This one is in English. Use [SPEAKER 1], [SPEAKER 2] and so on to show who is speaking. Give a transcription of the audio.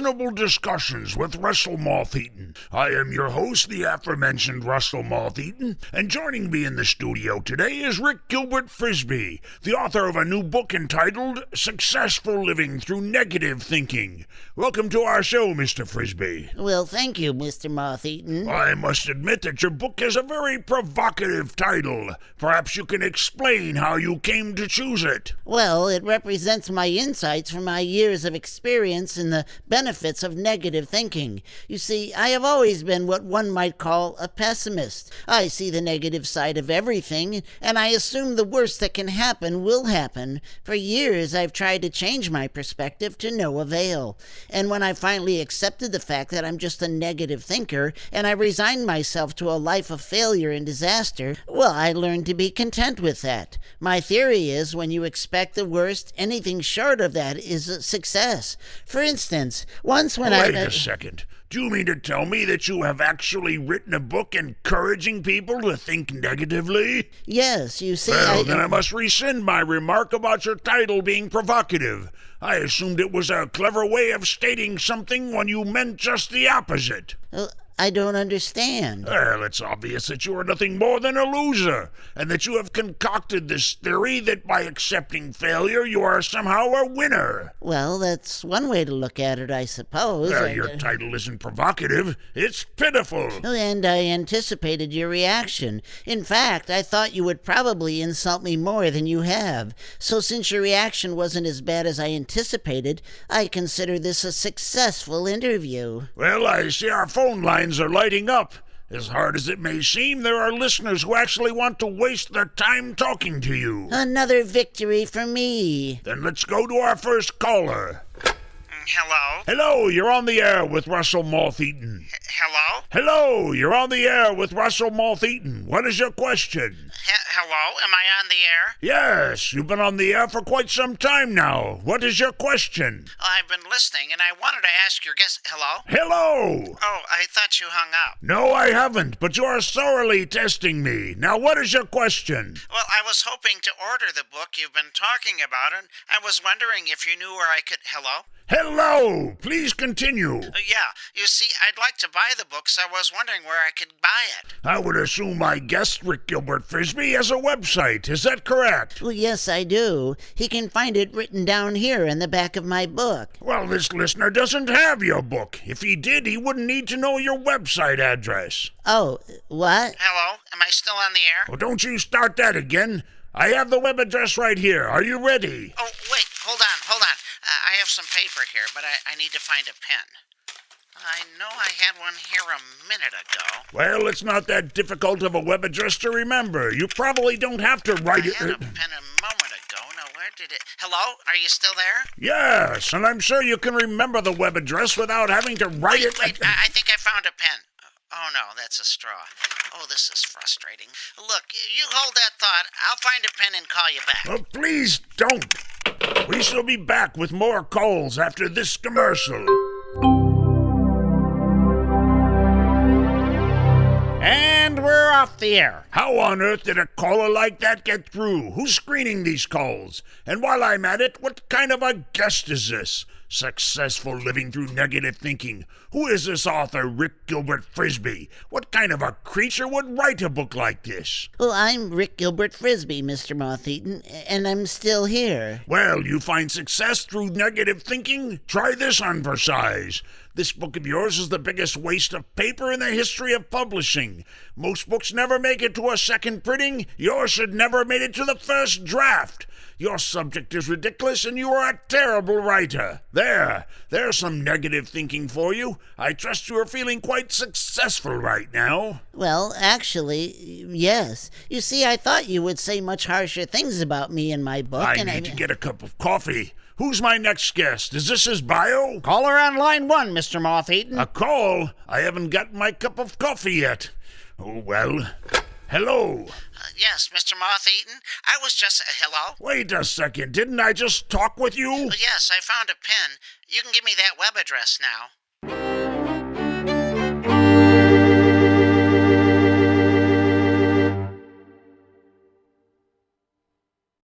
[SPEAKER 1] Reasonable Discussions with Russell Moth-Eaton. I am your host, the aforementioned Russell Moth-Eaton, and joining me in the studio today is Rick Gilbert Frisbee, the author of a new book entitled Successful Living Through Negative Thinking. Welcome to our show, Mr. Frisbee.
[SPEAKER 2] Well, thank you, Mr. Moth-Eaton.
[SPEAKER 1] I must admit that your book has a very provocative title. Perhaps you can explain how you came to choose it.
[SPEAKER 2] Well, it represents my insights from my years of experience in the benefits of negative thinking. You see, I have always been what one might call a pessimist. I see the negative side of everything, and I assume the worst that can happen will happen. For years, I've tried to change my perspective to no avail. And when I finally accepted the fact that I'm just a negative thinker, and I resigned myself to a life of failure and disaster, well, I learned to be content with that. My theory is when you expect the worst, anything short of that is a success. For instance, once when
[SPEAKER 1] Wait a second. Do you mean to tell me that you have actually written a book encouraging people to think negatively?
[SPEAKER 2] Yes, you see,
[SPEAKER 1] Well, then I must rescind my remark about your title being provocative. I assumed it was a clever way of stating something when you meant just the opposite.
[SPEAKER 2] I don't understand.
[SPEAKER 1] Well, it's obvious that you are nothing more than a loser, and that you have concocted this theory that by accepting failure you are somehow a winner.
[SPEAKER 2] Well, that's one way to look at it, I suppose.
[SPEAKER 1] Well, your title isn't provocative, it's pitiful.
[SPEAKER 2] And I anticipated your reaction. In fact, I thought you would probably insult me more than you have. So since your reaction wasn't as bad as I anticipated, I consider this a successful interview.
[SPEAKER 1] Well, I see our phone lines are lighting up. As hard as it may seem, there are listeners who actually want to waste their time talking to you.
[SPEAKER 2] Another victory for me.
[SPEAKER 1] Then let's go to our first caller.
[SPEAKER 3] Hello?
[SPEAKER 1] Hello, you're on the air with Russell Moth-Eaton.
[SPEAKER 3] Hello?
[SPEAKER 1] Hello, you're on the air with Russell Moth-Eaton. What is your question?
[SPEAKER 3] Hello? Am I on the air?
[SPEAKER 1] Yes, you've been on the air for quite some time now. What is your question?
[SPEAKER 3] I've been listening, and I wanted to ask your guest... Hello?
[SPEAKER 1] Hello!
[SPEAKER 3] Oh, I thought you hung up.
[SPEAKER 1] No, I haven't, but you are thoroughly testing me. Now, what is your question?
[SPEAKER 3] Well, I was hoping to order the book you've been talking about, and I was wondering if you knew where I could... Hello?
[SPEAKER 1] Hello! Please continue.
[SPEAKER 3] Yeah, you see, I'd like to buy the book, so I was wondering where I could buy it.
[SPEAKER 1] I would assume my guest, Rick Gilbert Frisbee, has a website. Is that correct?
[SPEAKER 2] Well, yes, I do. He can find it written down here in the back of my book.
[SPEAKER 1] Well, this listener doesn't have your book. If he did, he wouldn't need to know your website address.
[SPEAKER 2] Oh, what?
[SPEAKER 3] Hello? Am I still on the air?
[SPEAKER 1] Well, don't you start that again. I have the web address right here. Are you ready?
[SPEAKER 3] Oh, wait, hold on. I have some paper here, but I need to find a pen. I know I had one here a minute ago.
[SPEAKER 1] Well, it's not that difficult of a web address to remember. You probably don't have to write it.
[SPEAKER 3] I had a pen a moment ago. Now, where did it... Hello? Are you still there?
[SPEAKER 1] Yes, and I'm sure you can remember the web address without having to write it.
[SPEAKER 3] Wait, I think I found a pen. Oh, no, that's a straw. Oh, this is frustrating. Look, you hold that thought. I'll find a pen and call you back.
[SPEAKER 1] Oh, please don't. We shall be back with more calls after this commercial.
[SPEAKER 4] And we're off the air.
[SPEAKER 1] How on earth did a caller like that get through? Who's screening these calls? And while I'm at it, what kind of a guest is this? Successful living through negative thinking. Who is this author, Rick Gilbert Frisbee? What kind of a creature would write a book like this?
[SPEAKER 2] Well, I'm Rick Gilbert Frisbee, Mr. Moth-Eaton, and I'm still here.
[SPEAKER 1] Well, you find success through negative thinking? Try this on for size. This book of yours is the biggest waste of paper in the history of publishing. Most books never make it to a second printing. Yours should never have made it to the first draft. Your subject is ridiculous, and you are a terrible writer. There's some negative thinking for you. I trust you are feeling quite successful right now.
[SPEAKER 2] Well, actually, yes. You see, I thought you would say much harsher things about me in my book.
[SPEAKER 1] I need to get a cup of coffee. Who's my next guest? Is this his bio?
[SPEAKER 4] Caller on line 1, Mr. Moth-Eaton.
[SPEAKER 1] A call? I haven't gotten my cup of coffee yet. Oh, well. Hello.
[SPEAKER 3] Yes, Mr. Moth-Eaton. I was just... hello?
[SPEAKER 1] Wait a second. Didn't I just talk with you?
[SPEAKER 3] Yes, I found a pen. You can give me that web address now.